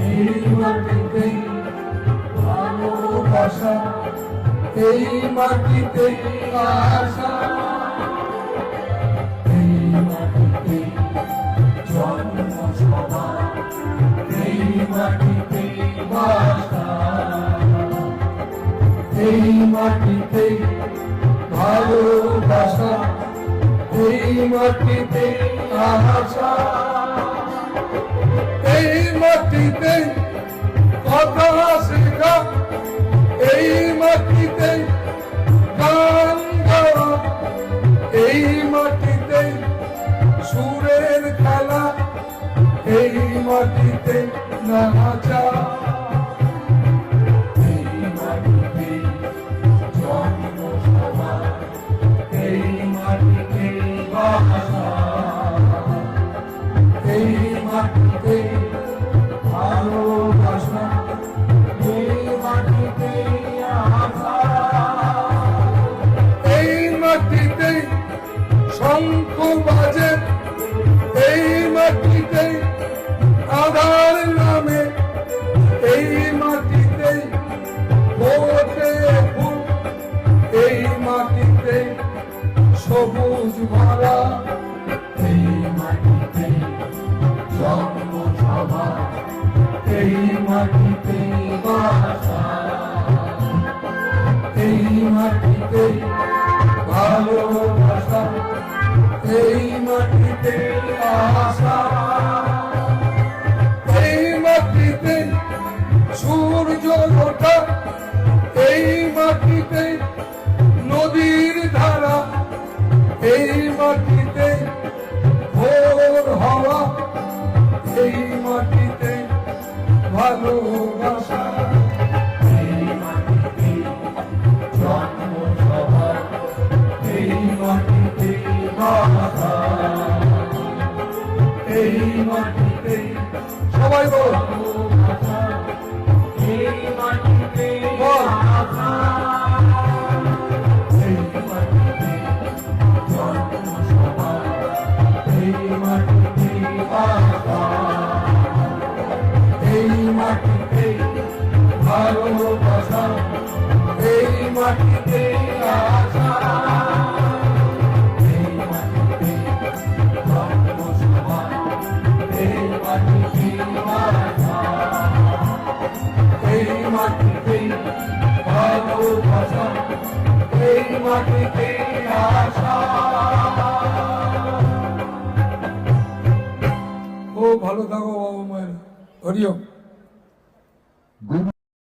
এই মাটিতেই ভালোবাসা, এই মাটিতেই আশা, এই মাটিতেই জন্ম সবার, এই মাটিতেই বাসা, এই মাটিতেই ভালোবাসা, এই মাটিতেই আশা, এই মাটিতে কথা শেখা, এই মাটিতে গান গাওয়া, এই মাটিতে সুরের খেলা, এই মাটিতে নাচা, এই মাটিতে জন্ম সবার, এই মাটিতে বাসা, এই মাটিতে ভালোবাসা, এই মাটিতে আশা, এই মাটিতে শঙ্খ বাজে, এই মাটিতে আধার নামে, এই মাটিতে ফোটে ফুল, এই মাটিতে সবুজ ভরা, এই মাটিতে জন্ম সবার, এই মাটিতে বাসা, এই মাটিতে ভালোবাসা, এই মাটিতে আশা, এই মাটিতে সূর্য ওঠা, এই মাটিতে নদীর ধারা, এই মাটিতে ভোর হওয়া, এই মাটিতে ভালোবাসা, এই মাটিতে জন্ম সবার, এই মাটিতে বাসা, এই মাটিতে সবাই ভালোবাসা, এই মাটিতে বাসা, এই মাটিতে জন্ম সবার, এই মাটিতে বাসা, এই মাটিতে ভালোবাসা, এই মাটিতে আশা, এই মাটিতে জন্ম সবার, এই মাটিতে বাসা, এই মাটিতে ভালোবাসা, এই মাটিতে আশা। ও ভালো থাকো বাবা মায়ের, হরি ওম।